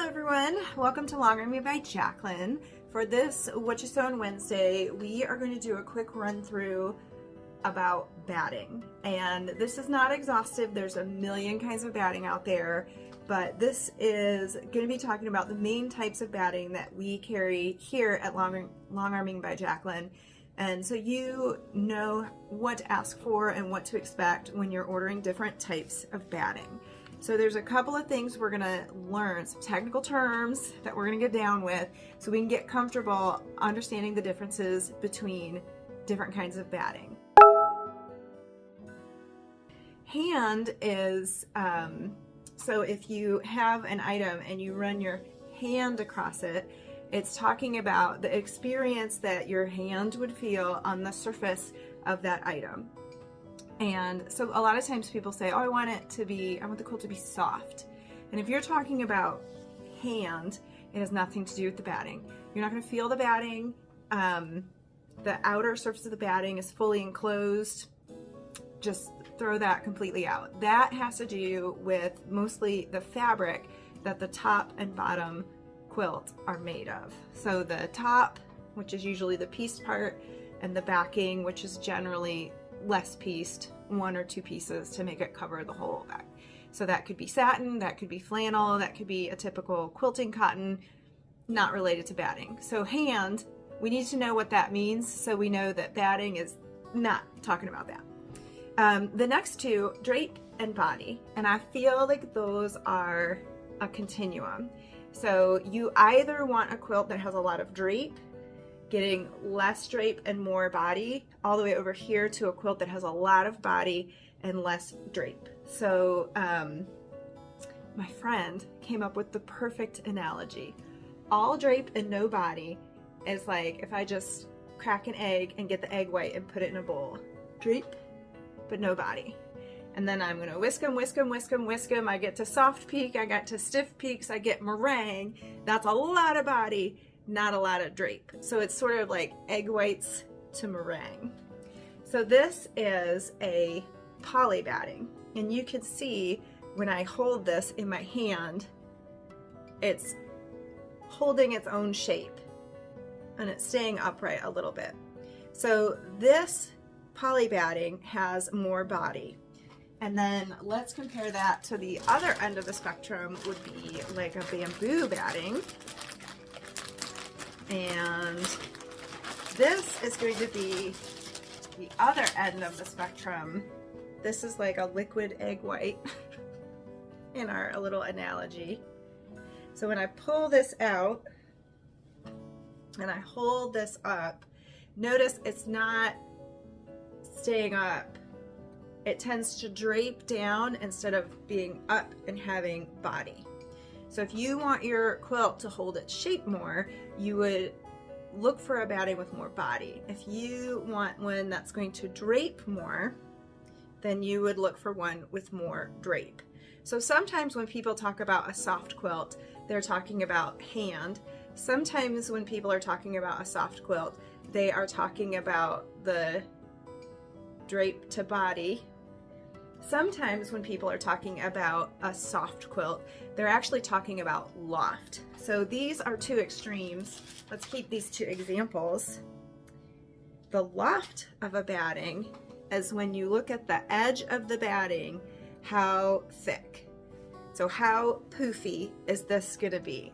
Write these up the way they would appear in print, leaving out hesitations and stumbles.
everyone, welcome to Longarming by Jaclyn. For this What You Sew on Wednesday, we are going to do a quick run through about batting. And this is not exhaustive, there's a million kinds of batting out there, but this is going to be talking about the main types of batting that we carry here at Longarming by Jaclyn. And so you know what to ask for and what to expect when you're ordering different types of batting. So there's a couple of things we're gonna learn, some technical terms that we're gonna get down with so we can get comfortable understanding the differences between different kinds of batting. Hand is, so if you have an item and you run your hand across it, it's talking about the experience that your hand would feel on the surface of that item. And so a lot of times people say, oh, I want the quilt to be soft. And if you're talking about hand, it has nothing to do with the batting. You're not going to feel the batting. The outer surface of the batting is fully enclosed. Just throw that completely out. That has to do with mostly the fabric that the top and bottom quilt are made of. So the top, which is usually the pieced part, and the backing, which is generally less pieced, one or two pieces to make it cover the whole back. So that could be satin, that could be flannel, that could be a typical quilting cotton, not related to batting. So hand, we need to know what that means so we know that batting is not talking about that. The next two, drape and body, and I feel like those are a continuum. So you either want a quilt that has a lot of drape, getting less drape and more body, all the way over here to a quilt that has a lot of body and less drape. So my friend came up with the perfect analogy. All drape and no body is like if I just crack an egg and get the egg white and put it in a bowl. Drape, but no body. And then I'm gonna whisk them, whisk them, whisk them, whisk them. I get to soft peak, I got to stiff peaks, I get meringue. That's a lot of body, not a lot of drape. So it's sort of like egg whites to meringue. So this is a poly batting, and you can see when I hold this in my hand, it's holding its own shape and it's staying upright a little bit. So this poly batting has more body. And then let's compare that to the other end of the spectrum would be like a bamboo batting. And this is going to be the other end of the spectrum. This is like a liquid egg white in our little analogy. So when I pull this out and I hold this up, notice it's not staying up. It tends to drape down instead of being up and having body. So if you want your quilt to hold its shape more, you would look for a batting with more body. If you want one that's going to drape more, then you would look for one with more drape. So sometimes when people talk about a soft quilt, they're talking about hand. Sometimes when people are talking about a soft quilt, they are talking about the drape to body. Sometimes when people are talking about a soft quilt, they're actually talking about loft. So these are two extremes. Let's keep these two examples. The loft of a batting is when you look at the edge of the batting, how thick. So how poofy is this gonna be?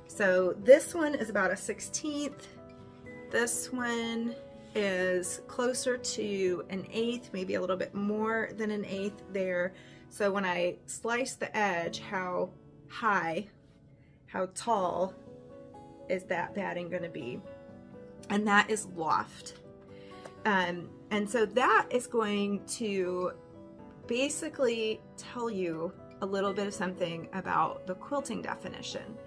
So this one is about a 1/16. This one is closer to an 1/8, maybe a little bit more than an 1/8 there. So when I slice the edge, how high, how tall is that batting going to be? And that is loft. And so that is going to basically tell you a little bit of something about the quilting definition.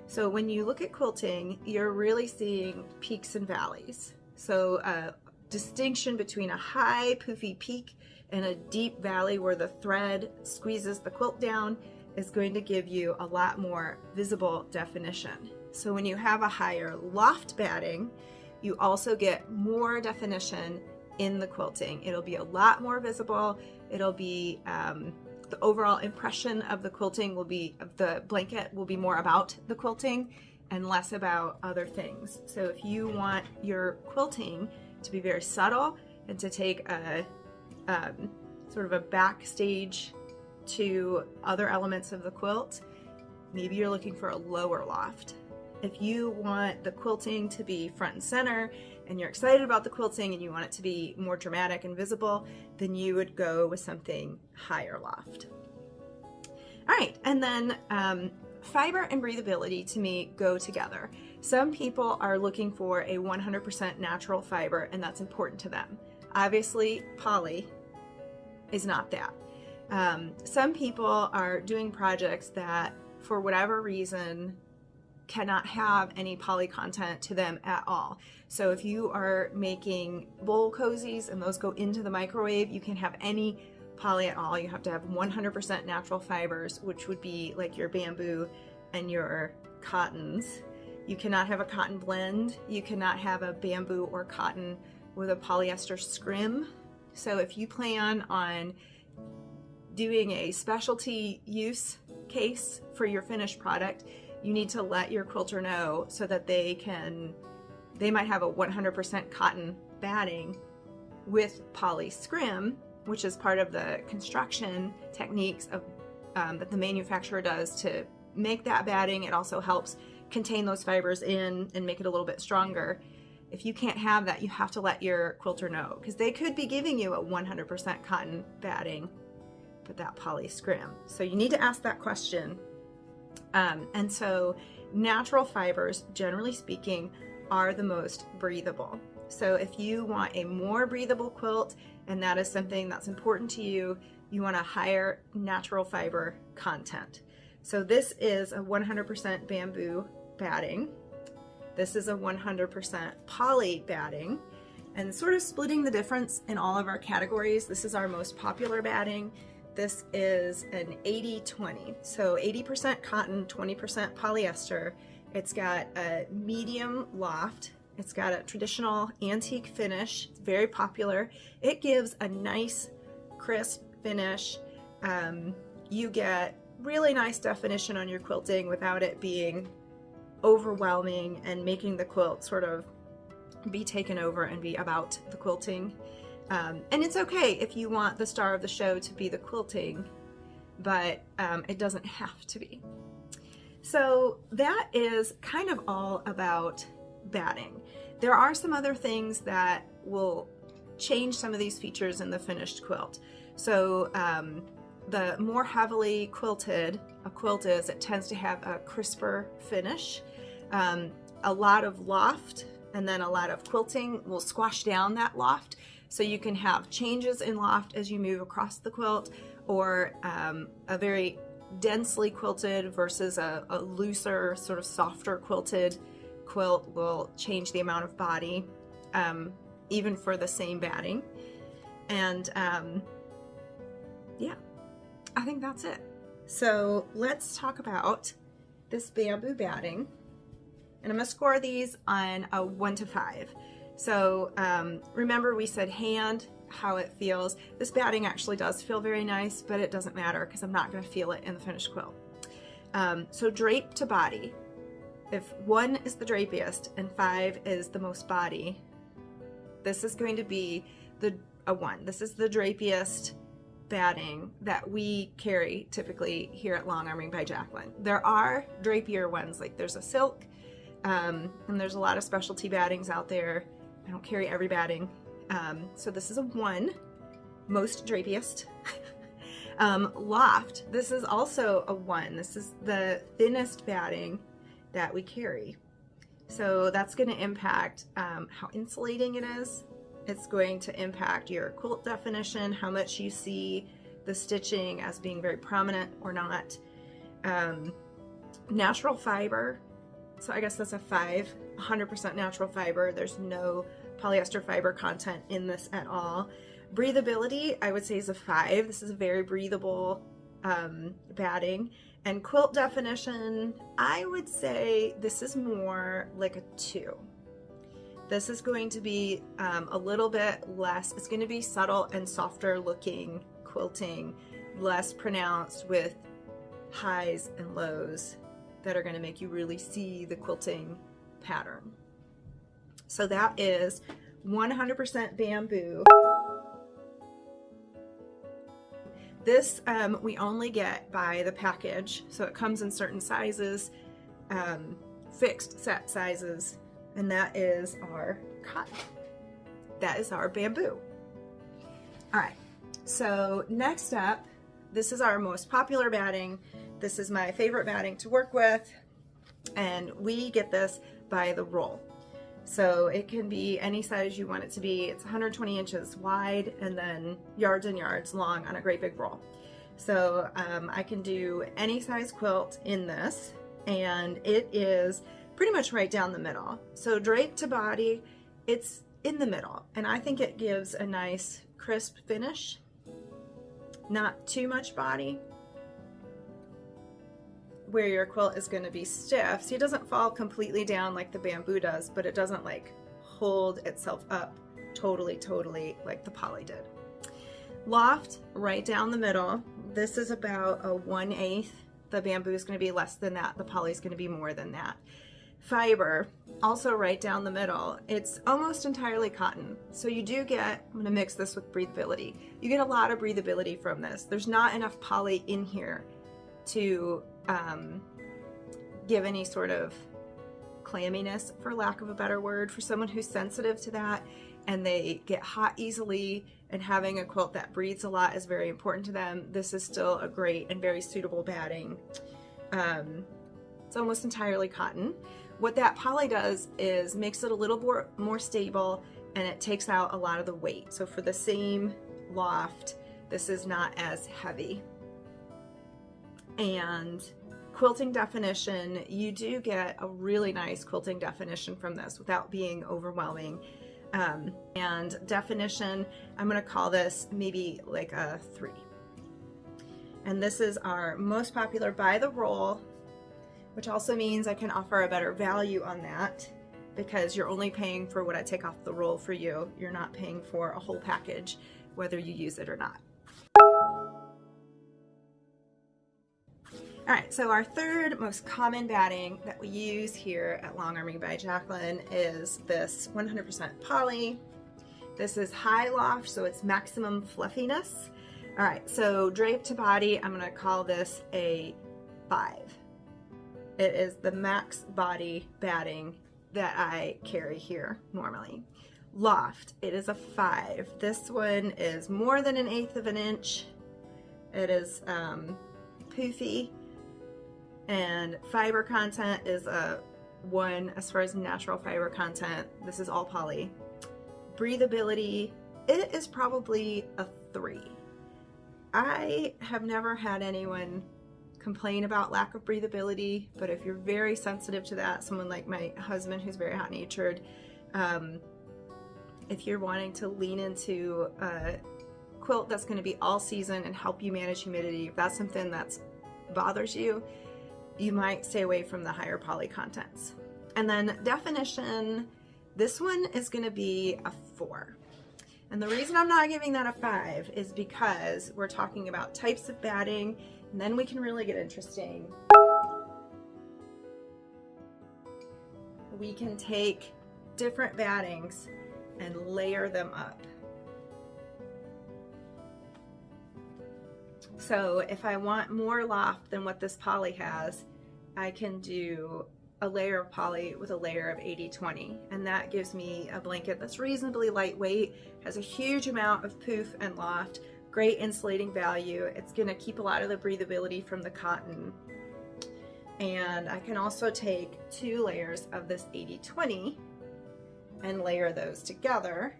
So when you look at quilting, you're really seeing peaks and valleys. So a distinction between a high poofy peak and a deep valley where the thread squeezes the quilt down is going to give you a lot more visible definition. So when you have a higher loft batting, you also get more definition in the quilting. It'll be a lot more visible. It'll be the overall impression of the quilting will be, of the blanket will be more about the quilting and less about other things. So if you want your quilting to be very subtle and to take a sort of a backstage to other elements of the quilt, maybe you're looking for a lower loft. If you want the quilting to be front and center and you're excited about the quilting and you want it to be more dramatic and visible, then you would go with something higher loft. All right, and then fiber and breathability to me go together. Some people are looking for a 100% natural fiber, and that's important to them. Obviously, poly is not that. Some people are doing projects that, for whatever reason, cannot have any poly content to them at all. So if you are making bowl cozies and those go into the microwave, you can't have any poly at all. You have to have 100% natural fibers, which would be like your bamboo and your cottons. You cannot have a cotton blend. You cannot have a bamboo or cotton with a polyester scrim. So if you plan on doing a specialty use case for your finished product, you need to let your quilter know so that they might have a 100% cotton batting with poly scrim, which is part of the construction techniques of, that the manufacturer does to make that batting. It also helps contain those fibers in and make it a little bit stronger. If you can't have that, you have to let your quilter know, because they could be giving you a 100% cotton batting, but that poly scrim. So you need to ask that question. And so natural fibers, generally speaking, are the most breathable. So if you want a more breathable quilt, and that is something that's important to you, you want a higher natural fiber content. So this is a 100% bamboo batting. This is a 100% poly batting. And sort of splitting the difference in all of our categories, this is our most popular batting. This is an 80-20, so 80% cotton, 20% polyester. It's got a medium loft. It's got a traditional antique finish. It's very popular. It gives a nice, crisp finish. You get really nice definition on your quilting without it being overwhelming and making the quilt sort of be taken over and be about the quilting. And it's okay if you want the star of the show to be the quilting, but it doesn't have to be. So that is kind of all about batting. There are some other things that will change some of these features in the finished quilt. So the more heavily quilted a quilt is, it tends to have a crisper finish. A lot of loft and then a lot of quilting will squash down that loft. So you can have changes in loft as you move across the quilt, or a very densely quilted versus a looser, sort of softer quilted quilt will change the amount of body, even for the same batting. And yeah, I think that's it. So let's talk about this bamboo batting. And I'm going to score these on a 1 to 5. So remember we said hand, how it feels. This batting actually does feel very nice, but it doesn't matter because I'm not going to feel it in the finished quilt. So drape to body. If 1 is the drapiest and 5 is the most body, this is going to be a 1. This is the drapiest batting that we carry typically here at Longarming by Jaclyn. There are drapier ones, like there's a silk, and there's a lot of specialty battings out there. I don't carry every batting. So this is a 1, most drapiest. Loft, this is also a 1. This is the thinnest batting that we carry. So that's going to impact how insulating it is. It's going to impact your quilt definition, how much you see the stitching as being very prominent or not. Natural fiber, so I guess that's a 5, 100% natural fiber. There's no polyester fiber content in this at all. Breathability, I would say, is a 5. This is a very breathable batting. And quilt definition, I would say this is more like a 2. This is going to be a little bit less, it's going to be subtle and softer looking quilting less pronounced with highs and lows that are going to make you really see the quilting pattern. So that is 100% bamboo. This we only get by the package, so it comes in certain sizes, fixed set sizes, and that is our cotton. That is our bamboo. All right, so next up, this is our most popular batting. This is my favorite batting to work with, and we get this by the roll. So it can be any size you want it to be. It's 120 inches wide and then yards and yards long on a great big roll. So I can do any size quilt in this, and it is pretty much right down the middle. So drape to body, it's in the middle, and I think it gives a nice crisp finish. Not too much body where your quilt is going to be stiff, so it doesn't fall completely down like the bamboo does, but it doesn't like hold itself up totally like the poly did. Loft, right down the middle. This is about a 1/8. The bamboo is going to be less than that. The poly is going to be more than that. Fiber, also right down the middle. It's almost entirely cotton. So you do get, I'm going to mix this with breathability. You get a lot of breathability from this. There's not enough poly in here to give any sort of clamminess, for lack of a better word, for someone who's sensitive to that and they get hot easily, and having a quilt that breathes a lot is very important to them. This is still a great and very suitable batting. It's almost entirely cotton. What that poly does is makes it a little more stable, and it takes out a lot of the weight. So for the same loft, this is not as heavy. And Quilting Definition, you do get a really nice quilting definition from this without being overwhelming. And definition, I'm going to call this maybe like a 3. And this is our most popular by the roll, which also means I can offer a better value on that because you're only paying for what I take off the roll for you. You're not paying for a whole package, whether you use it or not. All right, so our third most common batting that we use here at Longarming by Jaclyn is this 100% poly. This is high loft, so it's maximum fluffiness. All right, so drape to body, I'm gonna call this a 5. It is the max body batting that I carry here normally. Loft, it is a 5. This one is more than 1/8 of an inch. It is poofy. And fiber content is a 1 as far as natural fiber content. This is all poly. Breathability, it is probably a 3. I have never had anyone complain about lack of breathability, but if you're very sensitive to that, someone like my husband who's very hot-natured, if you're wanting to lean into a quilt that's going to be all season and help you manage humidity, if that's something that bothers you, you might stay away from the higher poly contents. And then definition, this one is going to be a 4. And the reason I'm not giving that a 5 is because we're talking about types of batting, and then we can really get interesting. We can take different battings and layer them up. So if I want more loft than what this poly has, I can do a layer of poly with a layer of 80/20, and that gives me a blanket that's reasonably lightweight, has a huge amount of poof and loft, great insulating value. It's going to keep a lot of the breathability from the cotton. And I can also take 2 layers of this 80/20 and layer those together.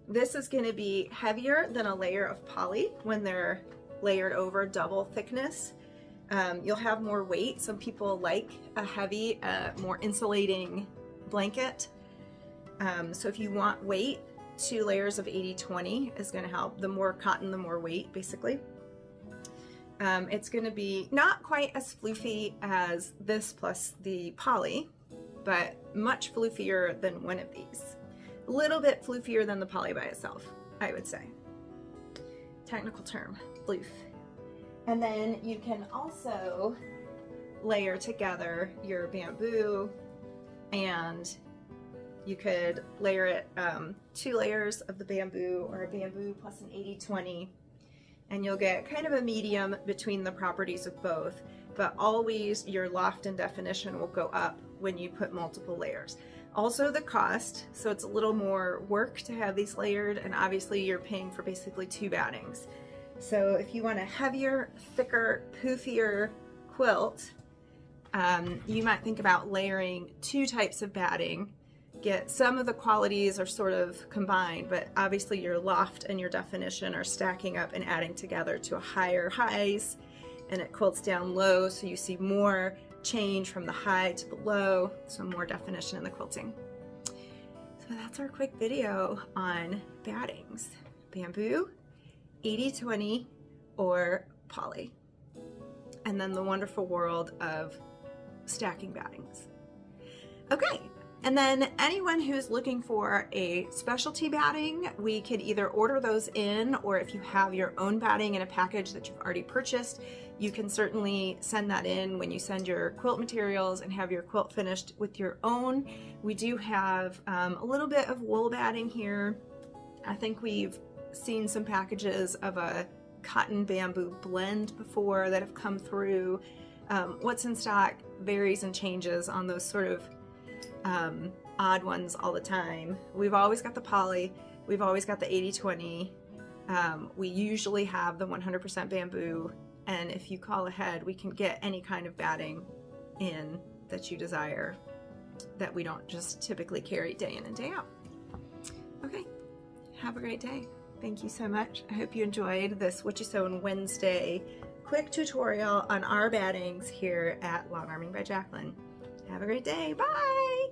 This is going to be heavier than a layer of poly when they're layered over double thickness. You'll have more weight. Some people like a heavy, more insulating blanket. So if you want weight, 2 layers of 80/20 is going to help. The more cotton, the more weight, basically. It's going to be not quite as floofy as this plus the poly, but much floofier than one of these. A little bit floofier than the poly by itself, I would say. technical term, leaf. And then you can also layer together your bamboo, and you could layer it 2 layers of the bamboo, or a bamboo plus an 80-20, and you'll get kind of a medium between the properties of both, but always your loft and definition will go up when you put multiple layers. Also the cost, so it's a little more work to have these layered, and obviously you're paying for basically 2 battings. So if you want a heavier, thicker, poofier quilt, you might think about layering 2 types of batting. Get some of the qualities are sort of combined, but obviously your loft and your definition are stacking up and adding together to a higher highs, and it quilts down low, so you see more change from the high to the low, so more definition in the quilting. So that's our quick video on battings. Bamboo, 80-20, or poly. And then the wonderful world of stacking battings. Okay. And then anyone who's looking for a specialty batting, we can either order those in, or if you have your own batting in a package that you've already purchased, you can certainly send that in when you send your quilt materials and have your quilt finished with your own. We do have a little bit of wool batting here. I think we've seen some packages of a cotton bamboo blend before that have come through. What's in stock varies and changes on those sort of odd ones all the time. We've always got the poly, we've always got the 80-20, we usually have the 100% bamboo, and if you call ahead we can get any kind of batting in that you desire that we don't just typically carry day in and day out. Okay, have a great day. Thank you so much. I hope you enjoyed this What You Sew on Wednesday quick tutorial on our battings here at Longarming by Jaclyn. Have a great day. Bye!